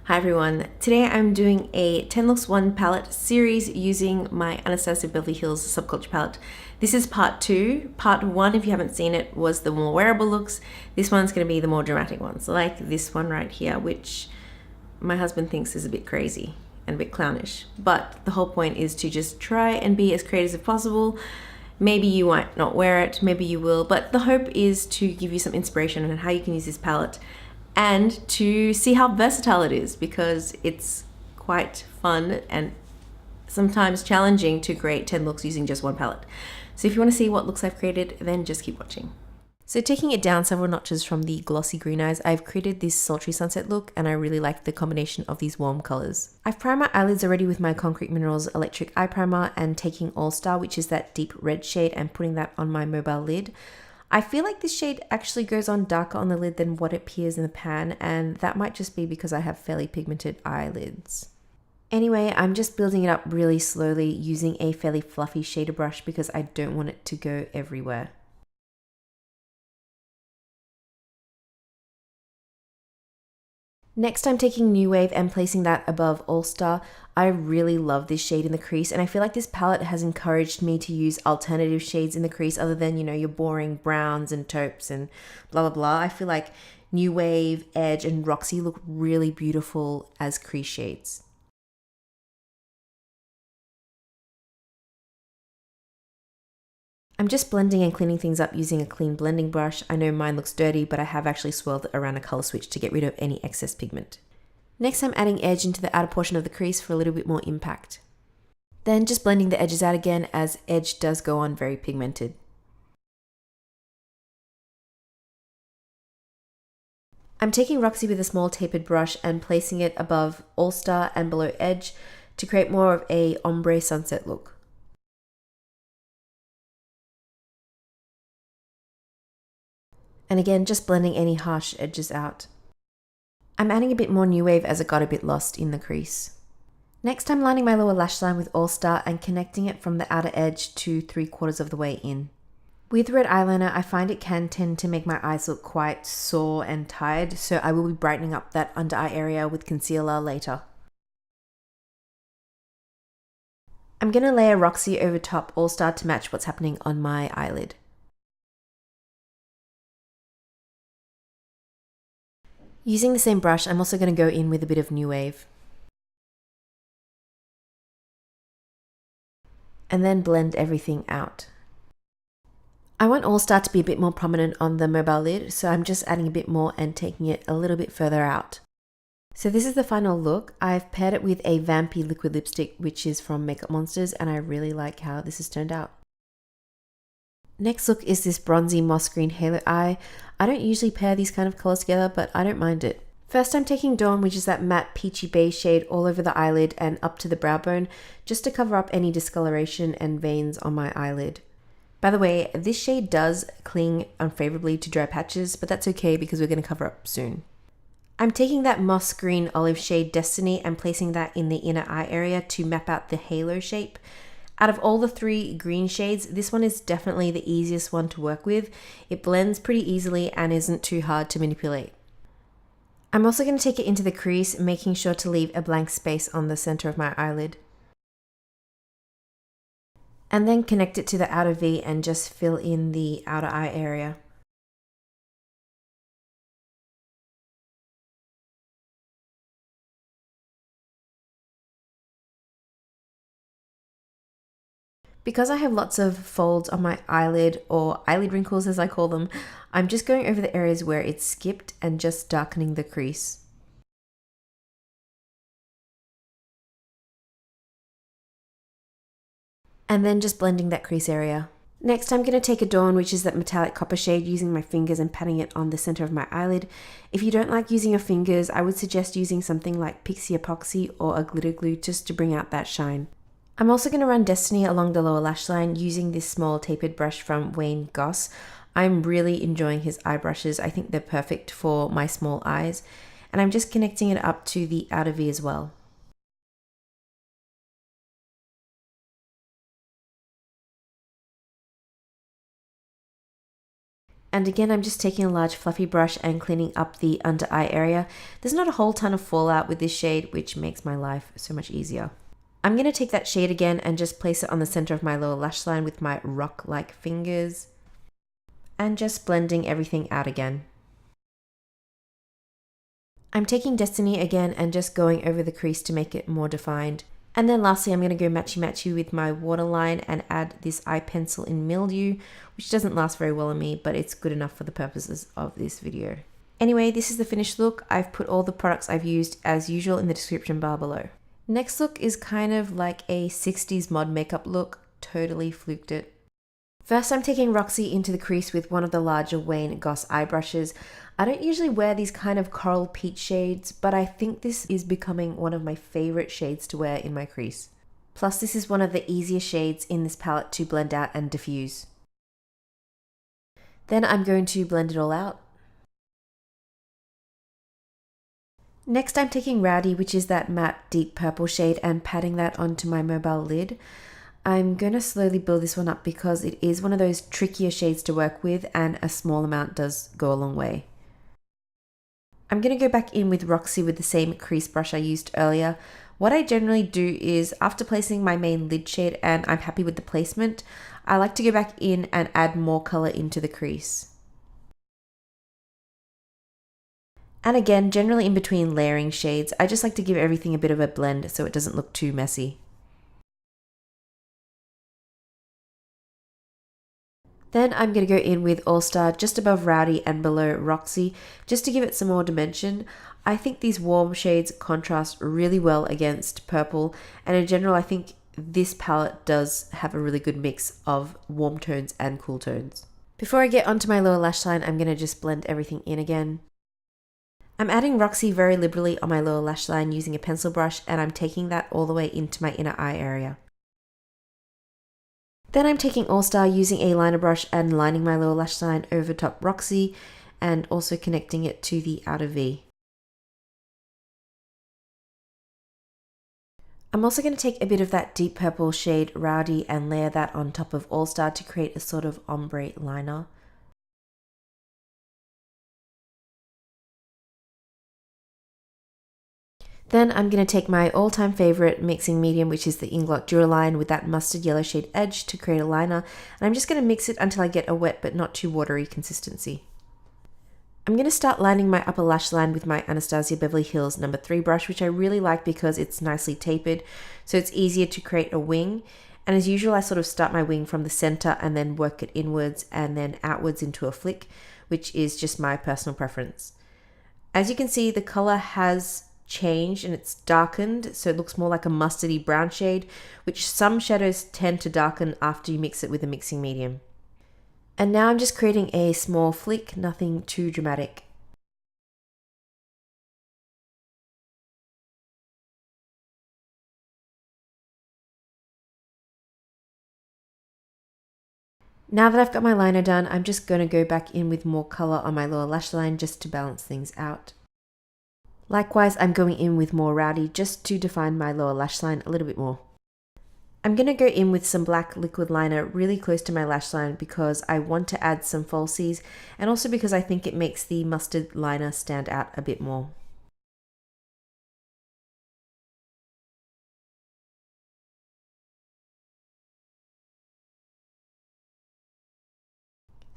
Hi everyone, today I'm doing a 10 looks 1 palette series using my Anastasia Beverly Hills Subculture palette. This is part 2. Part 1, if you haven't seen it, was the more wearable looks. This one's going to be the more dramatic ones, like this one right here, which my husband thinks is a bit crazy and a bit clownish. But the whole point is to just try and be as creative as possible. Maybe you might not wear it, maybe you will, but the hope is to give you some inspiration on how you can use this palette and to see how versatile it is, because it's quite fun and sometimes challenging to create 10 looks using just one palette. So if you want to see what looks I've created, then just keep watching. So taking it down several notches from the glossy green eyes, I've created this sultry sunset look, and I really like the combination of these warm colors. I've primed my eyelids already with my Concrete Minerals electric eye primer and taking All Star, which is that deep red shade, and putting that on my mobile lid. I feel like this shade actually goes on darker on the lid than what it appears in the pan, and that might just be because I have fairly pigmented eyelids. Anyway, I'm just building it up really slowly using a fairly fluffy shader brush because I don't want it to go everywhere. Next, I'm taking New Wave and placing that above All Star. I really love this shade in the crease, and I feel like this palette has encouraged me to use alternative shades in the crease other than, your boring browns and taupes and blah, blah, blah. I feel like New Wave, Edge, and Roxy look really beautiful as crease shades. I'm just blending and cleaning things up using a clean blending brush. I know mine looks dirty, but I have actually swirled it around a color switch to get rid of any excess pigment. Next, I'm adding edge into the outer portion of the crease for a little bit more impact. Then just blending the edges out again, as edge does go on very pigmented. I'm taking Roxy with a small tapered brush and placing it above All Star and below edge to create more of a ombre sunset look. And again, just blending any harsh edges out. I'm adding a bit more New Wave as it got a bit lost in the crease. Next, I'm lining my lower lash line with All Star and connecting it from the outer edge to 3/4 of the way in. With red eyeliner, I find it can tend to make my eyes look quite sore and tired, so I will be brightening up that under eye area with concealer later. I'm going to layer Roxy over top All Star to match what's happening on my eyelid. Using the same brush, I'm also going to go in with a bit of New Wave. And then blend everything out. I want All Star to be a bit more prominent on the mobile lid, so I'm just adding a bit more and taking it a little bit further out. So this is the final look. I've paired it with a Vampy liquid lipstick, which is from Makeup Monsters, and I really like how this has turned out. Next look is this bronzy moss green halo eye. I don't usually pair these kind of colors together, but I don't mind it. First, I'm taking Dawn, which is that matte peachy beige shade, all over the eyelid and up to the brow bone, just to cover up any discoloration and veins on my eyelid. By the way, this shade does cling unfavorably to dry patches, but that's okay because we're going to cover up soon. I'm taking that moss green olive shade Destiny and placing that in the inner eye area to map out the halo shape. Out of all the 3 green shades, this one is definitely the easiest one to work with. It blends pretty easily and isn't too hard to manipulate. I'm also going to take it into the crease, making sure to leave a blank space on the center of my eyelid. And then connect it to the outer V and just fill in the outer eye area. Because I have lots of folds on my eyelid, or eyelid wrinkles as I call them, I'm just going over the areas where it's skipped and just darkening the crease. And then just blending that crease area. Next, I'm going to take a Dawn, which is that metallic copper shade, using my fingers and patting it on the center of my eyelid. If you don't like using your fingers, I would suggest using something like Pixie Epoxy or a glitter glue just to bring out that shine. I'm also going to run Destiny along the lower lash line using this small tapered brush from Wayne Goss. I'm really enjoying his eye brushes. I think they're perfect for my small eyes. And I'm just connecting it up to the outer V as well. And again, I'm just taking a large fluffy brush and cleaning up the under eye area. There's not a whole ton of fallout with this shade, which makes my life so much easier. I'm going to take that shade again and just place it on the center of my lower lash line with my rock-like fingers. And just blending everything out again. I'm taking Destiny again and just going over the crease to make it more defined. And then lastly, I'm going to go matchy-matchy with my waterline and add this eye pencil in Mildew, which doesn't last very well on me, but it's good enough for the purposes of this video. Anyway, this is the finished look. I've put all the products I've used as usual in the description bar below. Next look is kind of like a 60s mod makeup look. Totally fluked it. First, I'm taking Roxy into the crease with one of the larger Wayne Goss eye brushes. I don't usually wear these kind of coral peach shades, but I think this is becoming one of my favorite shades to wear in my crease. Plus, this is one of the easiest shades in this palette to blend out and diffuse. Then I'm going to blend it all out. Next, I'm taking Rowdy, which is that matte deep purple shade, and patting that onto my mobile lid. I'm going to slowly build this one up because it is one of those trickier shades to work with, and a small amount does go a long way. I'm going to go back in with Roxy with the same crease brush I used earlier. What I generally do is, after placing my main lid shade and I'm happy with the placement, I like to go back in and add more color into the crease. And again, generally in between layering shades, I just like to give everything a bit of a blend so it doesn't look too messy. Then I'm going to go in with All Star just above Rowdy and below Roxy, just to give it some more dimension. I think these warm shades contrast really well against purple, and in general I think this palette does have a really good mix of warm tones and cool tones. Before I get onto my lower lash line, I'm going to just blend everything in again. I'm adding Roxy very liberally on my lower lash line using a pencil brush, and I'm taking that all the way into my inner eye area. Then I'm taking All Star using a liner brush and lining my lower lash line over top Roxy and also connecting it to the outer V. I'm also going to take a bit of that deep purple shade Rowdy and layer that on top of All Star to create a sort of ombre liner. Then I'm going to take my all-time favorite mixing medium, which is the Inglot Duraline, with that mustard yellow shade edge to create a liner, and I'm just going to mix it until I get a wet but not too watery consistency. I'm going to start lining my upper lash line with my Anastasia Beverly Hills No. 3 brush, which I really like because it's nicely tapered, so it's easier to create a wing. And as usual, I sort of start my wing from the center and then work it inwards and then outwards into a flick, which is just my personal preference. As you can see, the color has changed and it's darkened, so it looks more like a mustardy brown shade, which some shadows tend to darken after you mix it with a mixing medium. And now I'm just creating a small flick, nothing too dramatic. Now that I've got my liner done, I'm just going to go back in with more color on my lower lash line just to balance things out. Likewise, I'm going in with more Rowdy just to define my lower lash line a little bit more. I'm going to go in with some black liquid liner really close to my lash line because I want to add some falsies, and also because I think it makes the mustard liner stand out a bit more.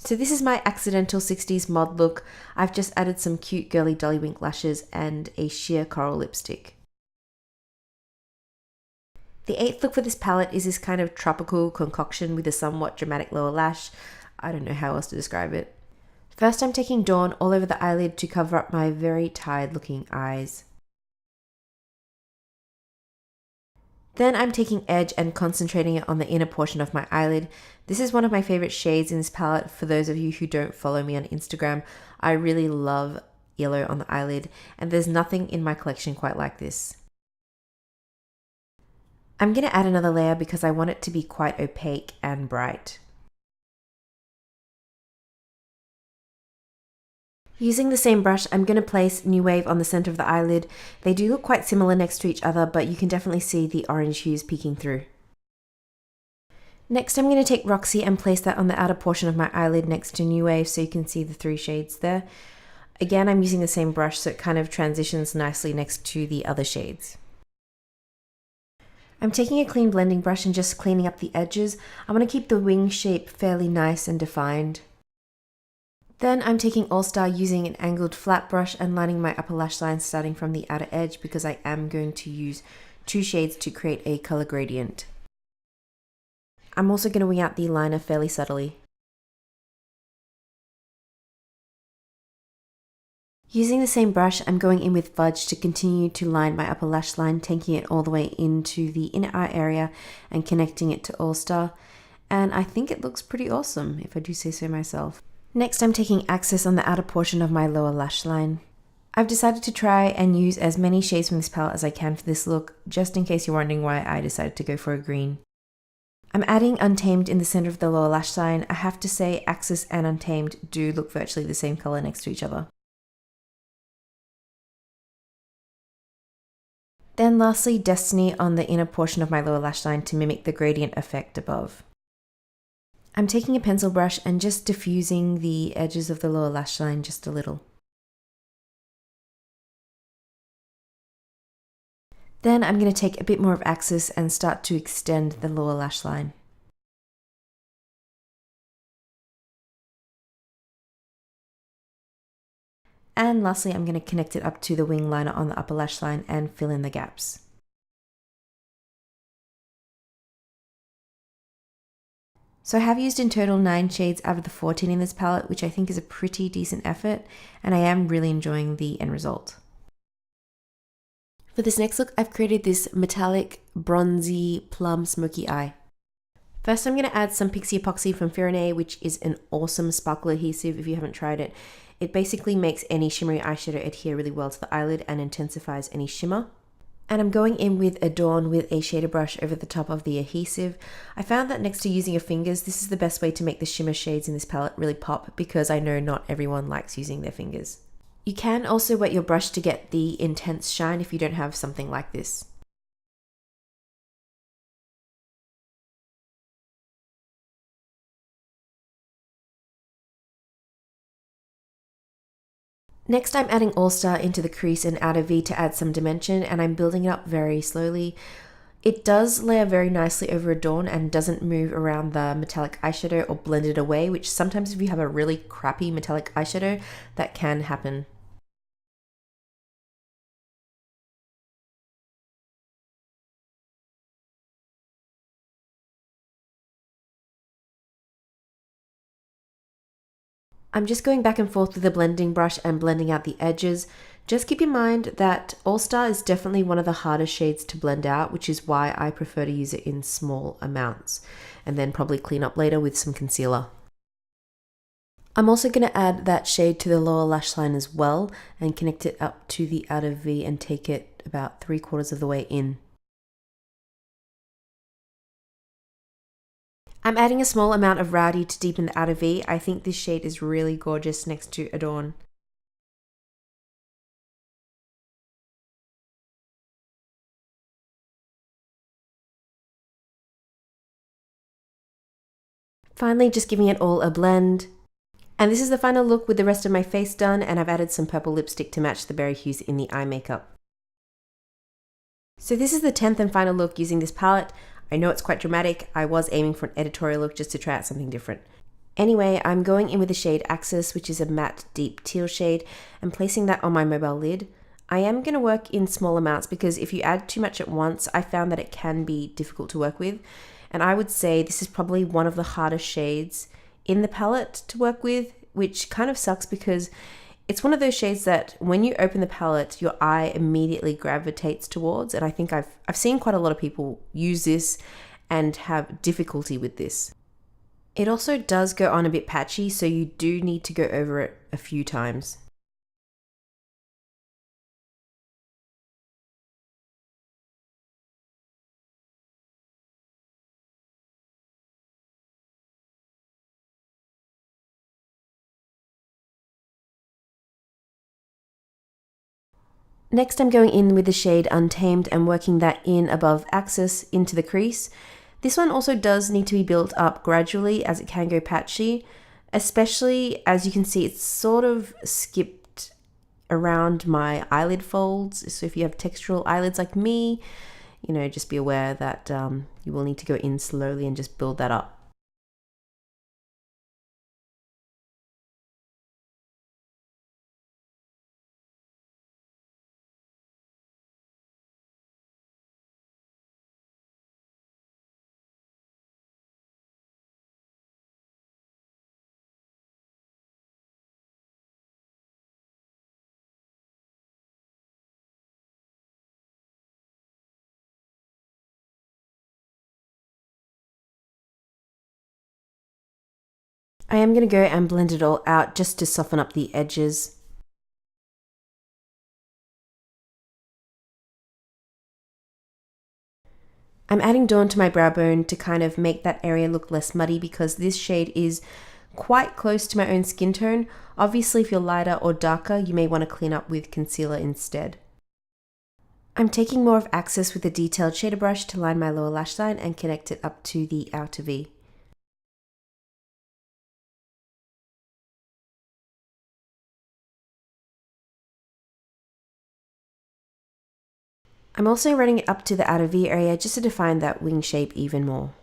So this is my accidental 60s mod look. I've just added some cute girly dolly wink lashes and a sheer coral lipstick. The 8th look for this palette is this kind of tropical concoction with a somewhat dramatic lower lash. I don't know how else to describe it. First, I'm taking Dawn all over the eyelid to cover up my very tired looking eyes. Then I'm taking Edge and concentrating it on the inner portion of my eyelid. This is one of my favorite shades in this palette. For those of you who don't follow me on Instagram, I really love yellow on the eyelid, and there's nothing in my collection quite like this. I'm going to add another layer because I want it to be quite opaque and bright. Using the same brush, I'm going to place New Wave on the center of the eyelid. They do look quite similar next to each other, but you can definitely see the orange hues peeking through. Next, I'm going to take Roxy and place that on the outer portion of my eyelid next to New Wave so you can see the 3 shades there. Again, I'm using the same brush so it kind of transitions nicely next to the other shades. I'm taking a clean blending brush and just cleaning up the edges. I want to keep the wing shape fairly nice and defined. Then I'm taking All Star using an angled flat brush and lining my upper lash line starting from the outer edge because I am going to use 2 shades to create a color gradient. I'm also going to wing out the liner fairly subtly. Using the same brush, I'm going in with Fudge to continue to line my upper lash line, taking it all the way into the inner eye area and connecting it to All Star. And I think it looks pretty awesome, if I do say so myself. Next, I'm taking Access on the outer portion of my lower lash line. I've decided to try and use as many shades from this palette as I can for this look, just in case you're wondering why I decided to go for a green. I'm adding Untamed in the center of the lower lash line. I have to say Access and Untamed do look virtually the same color next to each other. Then lastly, Destiny on the inner portion of my lower lash line to mimic the gradient effect above. I'm taking a pencil brush and just diffusing the edges of the lower lash line just a little. Then I'm going to take a bit more of Access and start to extend the lower lash line. And lastly, I'm going to connect it up to the wing liner on the upper lash line and fill in the gaps. So I have used in total 9 shades out of the 14 in this palette, which I think is a pretty decent effort, and I am really enjoying the end result. For this next look, I've created this metallic, bronzy, plum smoky eye. First, I'm going to add some Pixie Epoxy from Firene, which is an awesome sparkle adhesive if you haven't tried it. It basically makes any shimmery eyeshadow adhere really well to the eyelid and intensifies any shimmer. And I'm going in with Adorn with a shader brush over the top of the adhesive. I found that next to using your fingers, this is the best way to make the shimmer shades in this palette really pop because I know not everyone likes using their fingers. You can also wet your brush to get the intense shine if you don't have something like this. Next, I'm adding All Star into the crease and outer V to add some dimension, and I'm building it up very slowly. It does layer very nicely over Adorn and doesn't move around the metallic eyeshadow or blend it away, which sometimes if you have a really crappy metallic eyeshadow, that can happen. I'm just going back and forth with the blending brush and blending out the edges. Just keep in mind that All Star is definitely one of the harder shades to blend out, which is why I prefer to use it in small amounts and then probably clean up later with some concealer. I'm also going to add that shade to the lower lash line as well and connect it up to the outer V and take it about 3/4 of the way in. I'm adding a small amount of Rowdy to deepen the outer V. I think this shade is really gorgeous next to Adorn. Finally, just giving it all a blend. And this is the final look with the rest of my face done, and I've added some purple lipstick to match the berry hues in the eye makeup. So this is the 10th and final look using this palette. I know it's quite dramatic. I was aiming for an editorial look just to try out something different. Anyway, I'm going in with the shade Access, which is a matte deep teal shade, and placing that on my mobile lid. I am going to work in small amounts because if you add too much at once, I found that it can be difficult to work with. And I would say this is probably one of the hardest shades in the palette to work with, which kind of sucks because it's one of those shades that when you open the palette, your eye immediately gravitates towards. And I think I've seen quite a lot of people use this and have difficulty with this. It also does go on a bit patchy, so you do need to go over it a few times. Next, I'm going in with the shade Untamed and working that in above Access into the crease. This one also does need to be built up gradually as it can go patchy, especially as you can see it's sort of skipped around my eyelid folds. So if you have textural eyelids like me, you know, just be aware that you will need to go in slowly and just build that up. I am going to go and blend it all out just to soften up the edges. I'm adding Dawn to my brow bone to kind of make that area look less muddy because this shade is quite close to my own skin tone. Obviously, if you're lighter or darker, you may want to clean up with concealer instead. I'm taking more of Access with a detailed shader brush to line my lower lash line and connect it up to the outer V. I'm also running it up to the outer V area just to define that wing shape even more.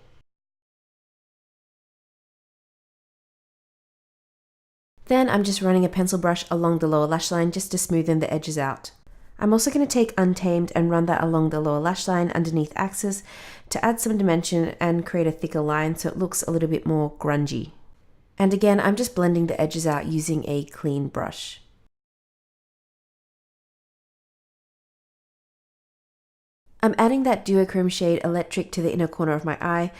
Then I'm just running a pencil brush along the lower lash line just to smoothen the edges out. I'm also going to take Untamed and run that along the lower lash line underneath Axis to add some dimension and create a thicker line so it looks a little bit more grungy. And again, I'm just blending the edges out using a clean brush. I'm adding that duochrome shade Electric to the inner corner of my eye.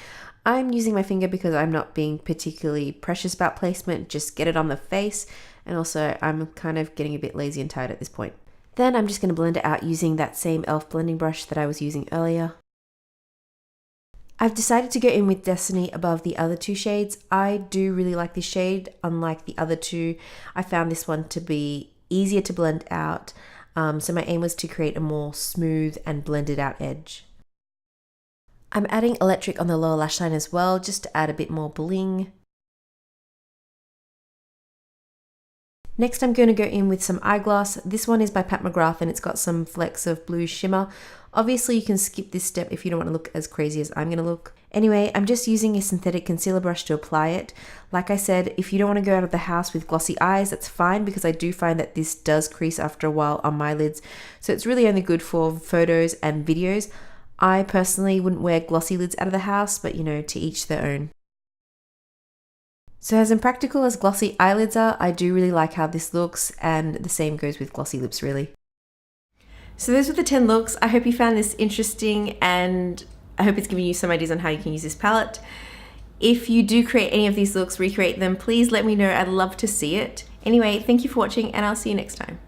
I'm using my finger because I'm not being particularly precious about placement, just get it on the face, and also I'm kind of getting a bit lazy and tired at this point. Then I'm just going to blend it out using that same e.l.f. blending brush that I was using earlier. I've decided to go in with Destiny above the other two shades. I do really like this shade, unlike the other two. I found this one to be easier to blend out. So my aim was to create a more smooth and blended out edge. I'm adding Electric on the lower lash line as well, just to add a bit more bling. Next I'm going to go in with some eyeglass. This one is by Pat McGrath and it's got some flecks of blue shimmer. Obviously you can skip this step if you don't want to look as crazy as I'm going to look. Anyway, I'm just using a synthetic concealer brush to apply it. Like I said, if you don't want to go out of the house with glossy eyes, that's fine because I do find that this does crease after a while on my lids. So it's really only good for photos and videos. I personally wouldn't wear glossy lids out of the house, but you know, to each their own. So as impractical as glossy eyelids are, I do really like how this looks, and the same goes with glossy lips really. So those were the 10 looks. I hope you found this interesting and I hope it's given you some ideas on how you can use this palette. If you do create any of these looks, recreate them, please let me know. I'd love to see it. Anyway, thank you for watching and I'll see you next time.